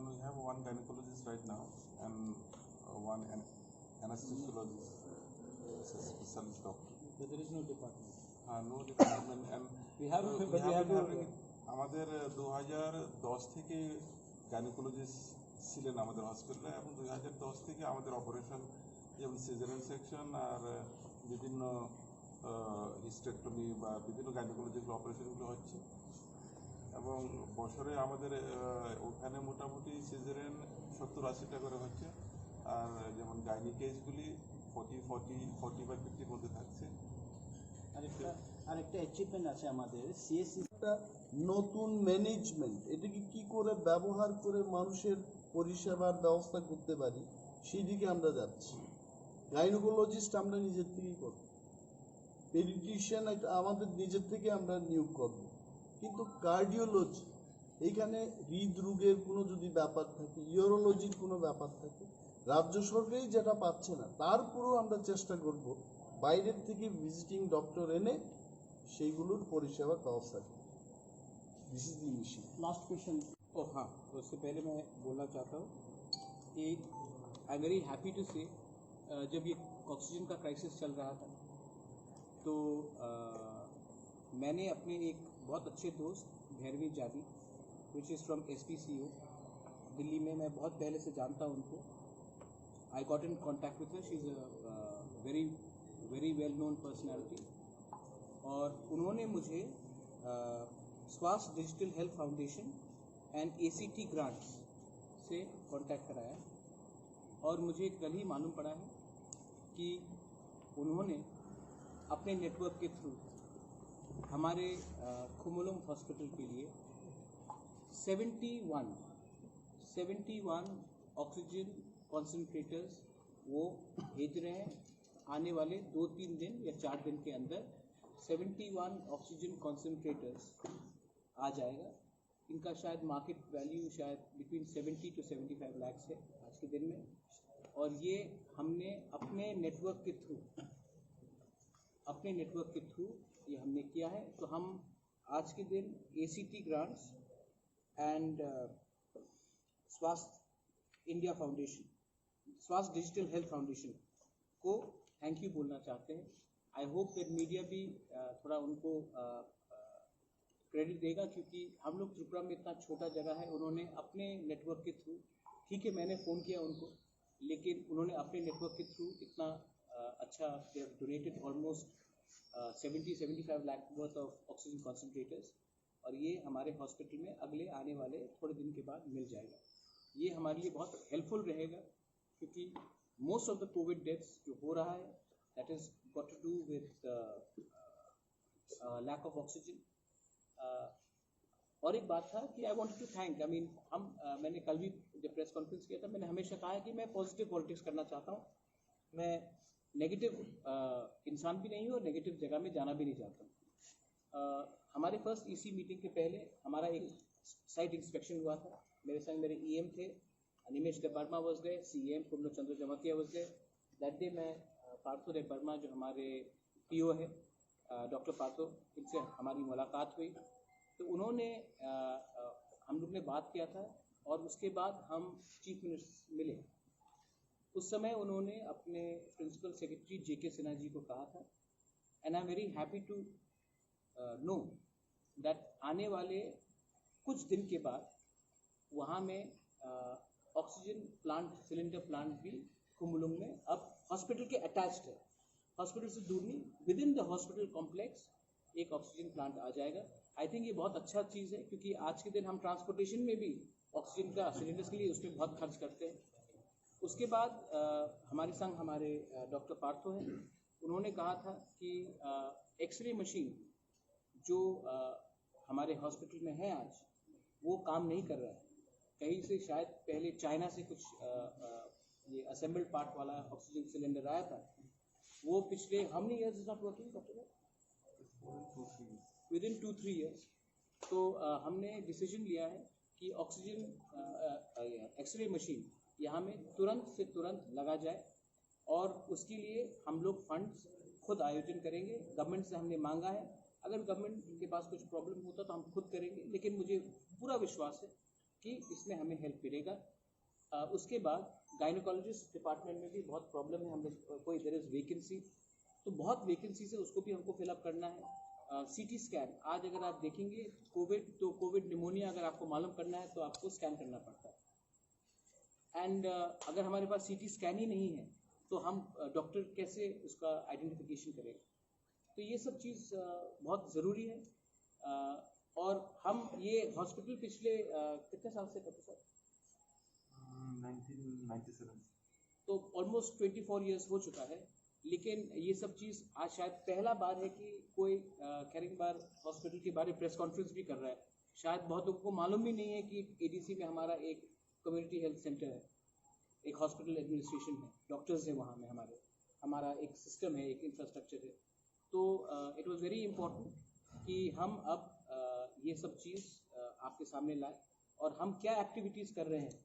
and we have one gynecologist right now and one anesthesiologist, it's a specialist doctor. So there is no department. No department and We have we but we have have been having আমাদের 2010 থেকে gynaecologist ছিলেন আমাদের হসপিটালে এবং 2010 থেকে আমাদের operation যেমন caesarean section আর বিভিন্ন হিস্টেক্টমি বা বিভিন্ন গাইনোকোলজিক্যাল অপারেশনগুলো হচ্ছে এবং বছরে আমাদের ওখানে মোটামুটি সিজারিয়ান 70-80টা করে হচ্ছে আর যেমন গাইনি কেসগুলি 40-50 মধ্যে থাকছে। আরেকটা অ্যাচিভমেন্ট আছে আমাদের সিএসসি নতুন ম্যানেজমেন্ট, এটাকে কি করে ব্যবহার করে মানুষের পরিষেবার ব্যবস্থা করতে পারি সেই দিকে আমরা যাচ্ছি। গাইনোকোলজিস্ট আমরা নিজের থেকেই করব, পেডিয়াট্রিশিয়ান আমাদের নিজের থেকে আমরা নিয়োগ করব, কিন্তু কার্ডিওলজি এইখানে হৃদরোগের কোনো যদি ব্যাপার থাকে, ইউরোলজির কোনো ব্যাপার থাকে, রাজ্য সরকারই যেটা পাচ্ছে না তারপরেও আমরা চেষ্টা করব বাইরের থেকে ভিজিটিং ডক্টর এনে সেইগুলোর পরিষেবার ব্যবস্থা করি। This is the mission. Last question. Oh हाँ, तो उससे पहले मैं बोलना चाहता हूँ कि I am very happy to say जब ये ऑक्सीजन का क्राइसिस चल रहा था तो मैंने अपने एक बहुत अच्छे दोस्त भैरवी जादी which is from SPCO Delhi में, मैं बहुत पहले से जानता हूँ उनको। I got in contact with her, she is a very very well known personality और उन्होंने मुझे स्वास्थ्य digital health foundation and ACT grants से कांटेक्ट कराया और मुझे कल ही मालूम पड़ा है कि उन्होंने अपने नेटवर्क के थ्रू हमारे खुमुलुम हॉस्पिटल के लिए 71 ऑक्सीजन कॉन्सेंट्रेटर्स वो भेज रहे हैं। आने वाले 2-3 दिन या 4 दिन के अंदर 71 ऑक्सीजन कॉन्सेंट्रेटर्स आ जाएगा। इनका शायद मार्केट वैल्यू शायद बिटवीन 70 to 75 लाख है आज के दिन में, और ये हमने अपने नेटवर्क के थ्रू ये हमने किया है। तो हम आज के दिन ACT ग्रांट्स एंड स्वास्थ्य इंडिया फाउंडेशन, स्वास्थ्य डिजिटल हेल्थ फाउंडेशन को थैंक यू बोलना चाहते हैं। आई होप दैट मीडिया भी थोड़ा उनको क्रेडिट देगा, क्योंकि हम लोग त्रिपुरा में इतना छोटा जगह है, उन्होंने अपने नेटवर्क के थ्रू, ठीक है मैंने फ़ोन किया उनको, लेकिन उन्होंने अपने नेटवर्क के थ्रू इतना अच्छा donated almost 70-75 lakh worth of oxygen concentrators, और ये हमारे हॉस्पिटल में अगले आने वाले थोड़े दिन के बाद मिल जाएगा। ये हमारे लिए बहुत हेल्पफुल रहेगा, क्योंकि most of the covid deaths जो हो रहा है that is got to do with lack of oxygen. और एक बात था कि I wanted to thank, I mean मैंने कल भी जब प्रेस कॉन्फ्रेंस किया था मैंने हमेशा कहा है कि मैं पॉजिटिव पॉलिटिक्स करना चाहता हूँ, मैं नेगेटिव इंसान भी नहीं हूँ और नेगेटिव जगह में जाना भी नहीं चाहता हूँ। हमारे फर्स्ट EC मीटिंग के पहले हमारा एक साइट इंस्पेक्शन हुआ था, मेरे संग मेरे EM थे, Nimesh Debbarma was there, CM Kumlo Chandra Jamatia was there. That day मैं पार्थो देवर्मा जो हमारे PO है डॉक्टर पार्थो, इनसे हमारी मुलाकात हुई, तो उन्होंने हम लोग ने बात किया था और उसके बाद हम चीफ मिनिस्टर मिले। उस समय उन्होंने अपने principal secretary JK Sinha ji को कहा था, and I am very happy to know that आने वाले कुछ दिन के बाद वहाँ में ऑक्सीजन प्लांट, सिलेंडर प्लांट भी खुमुलुम में अब हॉस्पिटल के अटैच्ड है, हॉस्पिटल से दूर नहीं, with in the hospital complex एक ऑक्सीजन प्लांट आ जाएगा। आई थिंक ये बहुत अच्छा चीज़ है, क्योंकि आज के दिन हम ट्रांसपोर्टेशन में भी ऑक्सीजन का सिलेंडर्स के लिए उसमें बहुत खर्च करते हैं। उसके बाद हमारे संग हमारे डॉक्टर पार्थो हैं, उन्होंने कहा था कि एक्सरे मशीन जो हमारे हॉस्पिटल में है आज वो काम नहीं कर रहा है, कहीं से शायद पहले चाइना से कुछ ये असेंबल्ड पार्ट वाला ऑक्सीजन सिलेंडर आया था, वो पिछले how many years is not working doctor, with in 2-3 years. तो हमने डिसीजन लिया है कि ऑक्सीजन एक्सरे मशीन यहाँ में तुरंत से तुरंत लगा जाए, और उसके लिए हम लोग फंड्स खुद आयोजन करेंगे। गवर्नमेंट से हमने मांगा है, अगर गवर्नमेंट के पास कुछ प्रॉब्लम होता तो हम खुद करेंगे, लेकिन मुझे पूरा विश्वास है कि इसमें हमें हेल्प मिलेगा। उसके बाद गायनोकोलॉजिस्ट डिपार्टमेंट में भी बहुत प्रॉब्लम है, हम लोग कोई देयर इज वैकेंसी, तो बहुत वैकेंसीज है, उसको भी हमको फिलअप करना है। सीटी स्कैन, आज अगर आप देखेंगे कोविड निमोनिया अगर आपको मालूम करना है तो आपको स्कैन करना पड़ता है। एंड अगर हमारे पास सीटी स्कैन ही नहीं है तो हम डॉक्टर कैसे उसका आइडेंटिफिकेशन करेंगे? तो ये सब चीज़ बहुत ज़रूरी है। और हम ये हॉस्पिटल पिछले कितने साल से करते सर? 1997 तो ऑलमोस्ट 24 ईयर्स हो चुका है, लेकिन ये सब चीज़ आज शायद पहला बार है कि कोई खैर बार हॉस्पिटल के बारे में प्रेस कॉन्फ्रेंस भी कर रहा है। शायद बहुत लोगों को मालूम भी नहीं है कि एडीसी में हमारा एक कम्युनिटी हेल्थ सेंटर है, एक हॉस्पिटल एडमिनिस्ट्रेशन है, डॉक्टर्स हैं वहाँ में, हमारा एक सिस्टम है, एक इंफ्रास्ट्रक्चर है। तो इट वाज वेरी इम्पोर्टेंट कि हम अब ये सब चीज़ आपके सामने लाए और हम क्या एक्टिविटीज़ कर रहे हैं,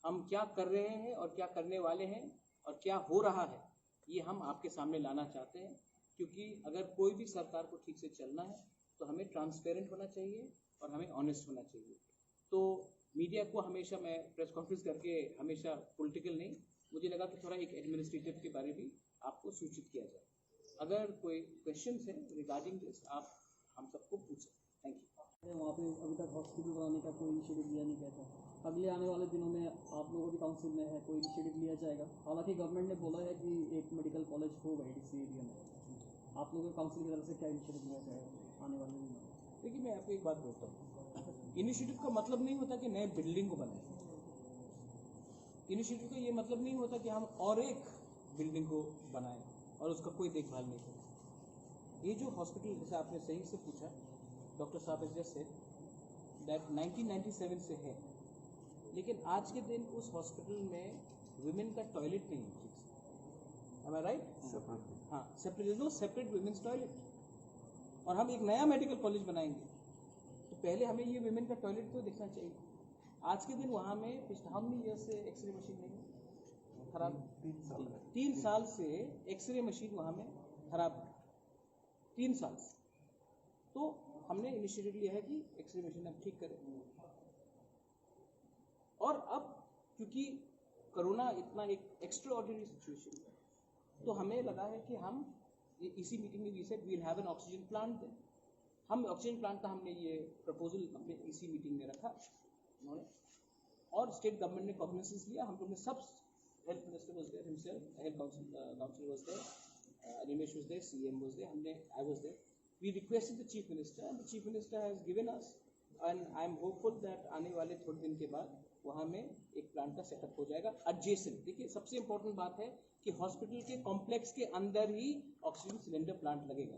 हम क्या कर रहे हैं और क्या करने वाले हैं और क्या हो रहा है, ये हम आपके सामने लाना चाहते हैं। क्योंकि अगर कोई भी सरकार को ठीक से चलना है तो हमें ट्रांसपेरेंट होना चाहिए और हमें ऑनेस्ट होना चाहिए। तो मीडिया को हमेशा, मैं प्रेस कॉन्फ्रेंस करके हमेशा पॉलिटिकल नहीं, मुझे लगा कि थोड़ा एक एडमिनिस्ट्रेटिव के बारे में आपको सूचित किया जाए। अगर कोई क्वेश्चन है रिगार्डिंग दिस, आप हम सबको पूछ सकते हैं। Thank you. वहाँ पे अभी तक हॉस्पिटल बनाने का कोई इनिशिएटिव लिया नहीं गया था। अगले आने वाले दिनों में आप लोगों की काउंसिल में है, कोई इनिशिएटिव लिया जाएगा? हालांकि गवर्नमेंट ने बोला है कि एक मेडिकल कॉलेज होगा एडीसी एरिया में। आप लोगों की काउंसिल की तरफ से क्या इनिशिएटिव लिया जाएगा आने वाले दिनों में? देखिए, मैं आपको एक बात बोलता हूँ, इनिशिएटिव का मतलब नहीं होता कि नए बिल्डिंग को बनाए। इनिशिएटिव का ये मतलब नहीं होता कि हम और एक बिल्डिंग को बनाएं और उसका कोई देखभाल नहीं करें। ये जो हॉस्पिटल, जैसे आपने सही से पूछा, डॉक्टर साहब ने जस्ट सेड दैट 1997 से है, लेकिन आज के दिन उस हॉस्पिटल में विमेन का टॉयलेट नहीं है ठीक से। Am I right? हाँ, separate, no separate women's toilet. और हम एक नया मेडिकल कॉलेज बनाएंगे तो पहले हमें ये विमेन का टॉयलेट तो देखना चाहिए। आज के दिन वहाँ में पिछले हम ईयर से एक्सरे मशीन नहीं है, खराब। 3 साल से एक्सरे मशीन वहाँ में खराब है, 3 साल से। तो हमने इनिशिएटिव लिया है कि एक्सरे मशीन अब ठीक करें। और अब क्योंकि कोरोना इतना एक एक्स्ट्रा ऑर्डिनरी सिचुएशन है, तो हमें लगा है कि हम इसी मीटिंग में we said we will have an oxygen plant. हम ऑक्सीजन प्लांट का हमने ये प्रपोजल अपने इसी मीटिंग में रखा उन्होंने, और स्टेट गवर्नमेंट ने कॉग्निजेंस लिया। हम लोग ने सब, health minister was there himself, health council was there, Ramesh was there, CM was there, I was there. We requested the chief minister and the chief minister has given us, and I am hopeful that आने वाले थोड़े दिन के बाद वहाँ में एक plant का सेटअप हो जाएगा एडजेसेंट। देखिए, सबसे इम्पोर्टेंट बात है कि हॉस्पिटल के कॉम्प्लेक्स के अंदर ही ऑक्सीजन सिलेंडर प्लांट लगेगा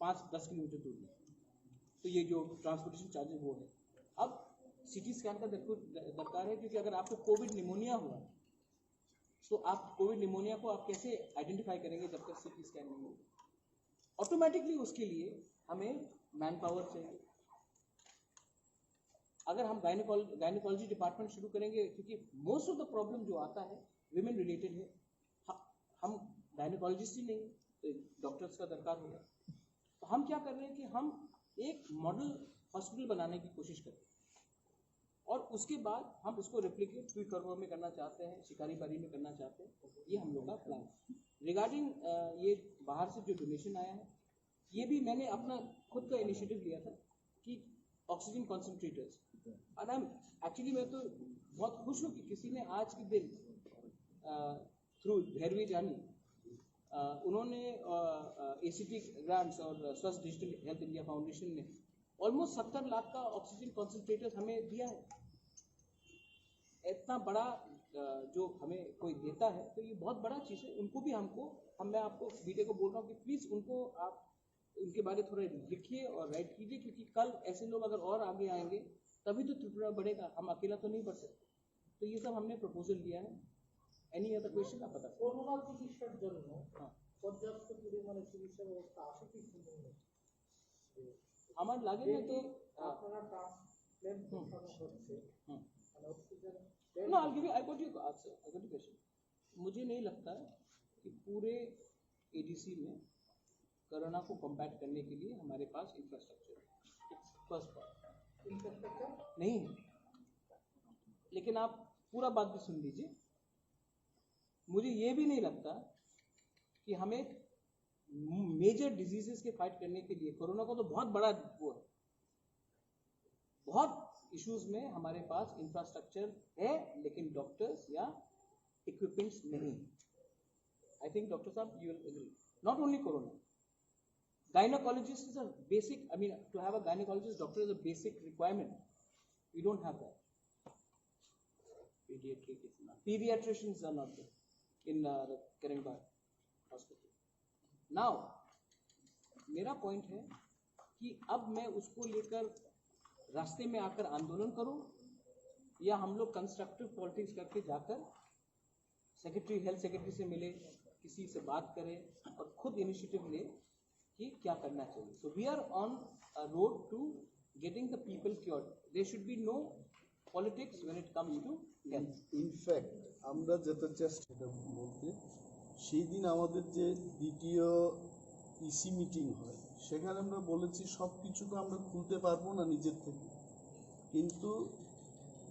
5-10 किलोमीटर दूर में। तो ये जो ट्रांसपोर्टेशन चार्जेस वो है। अब सीटी स्कैन का दरकार है, क्योंकि अगर आपको कोविड निमोनिया हुआ तो आप कोविड निमोनिया को आप कैसे आइडेंटिफाई करेंगे जब तक सीटी स्कैन नहीं होगा? ऑटोमेटिकली उसके लिए हमें मैन पावर चाहिए। अगर हम गायनोकोलॉजी डिपार्टमेंट शुरू करेंगे, क्योंकि मोस्ट ऑफ द प्रॉब्लम जो आता है विमेन रिलेटेड है, हम गायनोकोलॉजिस्ट ही नहीं, तो डॉक्टर्स का दरकार होगा। तो हम क्या कर रहे हैं कि हम एक मॉडल हॉस्पिटल बनाने की कोशिश कर रहे हैं, और उसके बाद हम उसको रेप्लिकेट स्वीकर्वर में करना चाहते हैं, शिकारी बारी में करना चाहते हैं। ये हम लोग का प्लान है। रिगार्डिंग ये बाहर से जो डोनेशन आया है, ये भी मैंने अपना खुद का इनिशिएटिव लिया था कि ऑक्सीजन कॉन्सेंट्रेटर्स, और एक्चुअली मैं तो बहुत खुश हूँ कि किसी ने आज के दिन थ्रू भैरवी जानी उन्होंने ACT ग्रांट्स और स्वस्थ डिजिटल हेल्थ इंडिया फाउंडेशन ने ऑलमोस्ट 70 लाख का ऑक्सीजन कॉन्सेंट्रेटर्स हमें दिया है। इतना बड़ा जो हमें कोई देता है तो ये बहुत बड़ा चीज़ है। उनको भी मैं आपको मीडिया को बोल रहा हूँ कि प्लीज़ उनको आप उनके बारे में थोड़ा लिखिए और राइट कीजिए, क्योंकि कल ऐसे लोग अगर और आगे आएंगे तभी तो त्रिपुरा बढ़ेगा, हम अकेला तो नहीं बढ़ सकते। तो ये सब हमने प्रपोजल दिया है। एनी अदर क्वेश्चन आप बता सकते हैं? করোনা চিকিৎসার জন্য পর্যাপ্ত পরিমাণে চিকিৎসা ব্যবস্থা আছে কি সুন্দর? আমার লাগে না তো আপনারা ট্রান্সপ্ল্যান্ট বসানো হচ্ছে মানে oxygen No, I'll give you. I got your answer. I got your question. मुझे नहीं लगता कि पूरे ADC में कोरोना को कॉम्बैट करने के लिए हमारे पास इंफ्रास्ट्रक्चर है। फर्स्ट पार्ट ইনফ্রাস্ট্রাকচার नहीं है। लेकिन आप पूरा बात भी सुन लीजिए। मुझे ये भी नहीं लगता कि हमें मेजर डिजीजेस के फाइट करने के लिए, कोरोना को तो बहुत बड़ा वो है, बहुत इश्यूज में हमारे पास इंफ्रास्ट्रक्चर है लेकिन डॉक्टर्स या इक्विपमेंट्स नहीं। आई थिंक डॉक्टर साहब you will agree, not only corona, gynaecologist is a basic, I mean to have a gynaecologist doctor is a basic requirement, we don't have that. Pediatricians are not there in the Karimbaग hospital. Now, मेरा point है कि अब मैं उसको लेकर रास्ते में आकर आंदोलन करूं या हम लोग कंस्ट्रक्टिव पॉलिटिक्स करके जाकर सेक्रेटरी, हेल्थ सेक्रेटरी से मिले, किसी से बात करें और खुद इनिशिएटिव ले कि क्या करना चाहिए। So we are on a road to getting the people cured. There should be no politics when it comes to health. In fact আমরা যেটা চেষ্টা বলতে, সেই দিন আমাদের যে দ্বিতীয় ইসি মিটিং হয় সেখানে আমরা বলেছি সব কিছু তো আমরা খুলতে পারবো না নিজের থেকে, কিন্তু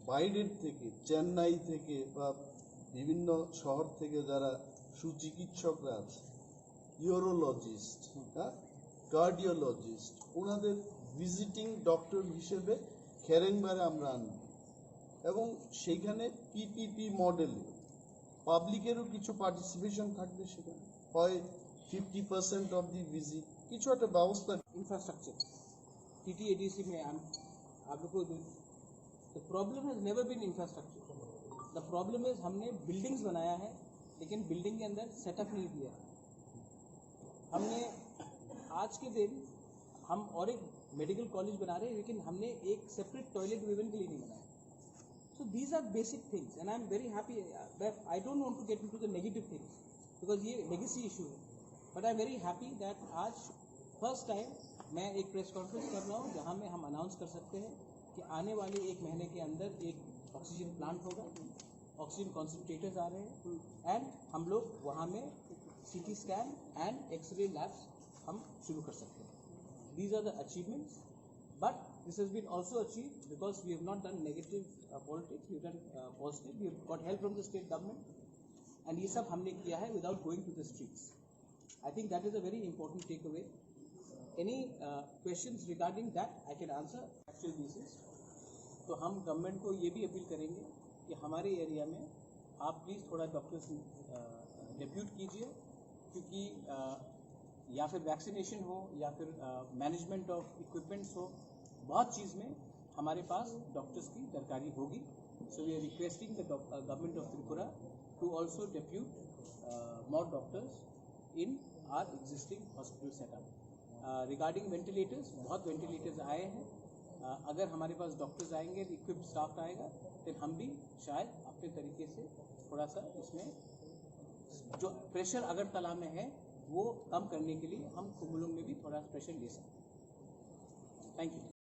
বাইরের থেকে, চেন্নাই থেকে বা বিভিন্ন শহর থেকে যারা সুচিকিৎসকরা আছে, ইউরোলজিস্ট, হ্যাঁ, কার্ডিওলজিস্ট, ওনাদের ভিজিটিং ডক্টর হিসেবে খেরেংবারে আমরা আনব এবং সেইখানে পিপিপি মডেলে পাবলিকেরও কিছু পার্টিসিপেশন থাকবে। সেখানে হয় 50% অফ দি ভিজিট, কিছু একটা ব্যবস্থা। इंफ्रास्ट्रक्चर TTADC में आप लोग को the problem has never been infrastructure, the problem is हमने बिल्डिंग्स बनाया है लेकिन बिल्डिंग के अंदर सेटअप नहीं दिया। हमने आज के दिन हम और एक मेडिकल कॉलेज बना रहे हैं लेकिन हमने एक सेपरेट टॉयलेट विमेन के लिए नहीं बनाया। So these are basic things and I am very happy that I don't want to get into the negative things because ये legacy issue है, but I am very happy that आज first time मैं एक press conference कर रहा हूँ जहाँ में हम अनाउंस कर सकते हैं कि आने वाले 1 महीने के अंदर एक ऑक्सीजन प्लांट होगा, ऑक्सीजन कॉन्सेंट्रेटर्स आ रहे हैं एंड हम लोग वहाँ में CT scan and x ray labs हम शुरू कर सकते हैं। These are the achievements, but this has been also achieved because we have not done negative politics, we have done positive, we have got help from the state government and ये सब हमने किया है without going to the streets. I think that is a very important takeaway. Any questions regarding that I can answer actual basis. तो हम government को ये भी अपील करेंगे कि हमारे एरिया में आप प्लीज़ थोड़ा डॉक्टर्स डेप्यूट कीजिए, क्योंकि या फिर वैक्सीनेशन हो या फिर मैनेजमेंट ऑफ इक्विपमेंट्स हो, बहुत चीज़ में हमारे पास डॉक्टर्स की दरकारी होगी। So we are requesting the government of Tripura to also depute more doctors in our existing hospital setup. Regarding ventilators, बहुत वेंटिलेटर्स आए हैं, अगर हमारे पास डॉक्टर्स आएंगे, इक्विप्ड स्टाफ आएगा, तो हम भी शायद अपने तरीके से थोड़ा सा इसमें जो प्रेशर अगरतला में है वो कम करने के लिए हम कुंभलुंग में भी थोड़ा प्रेशर ले सकते हैं। Thank you.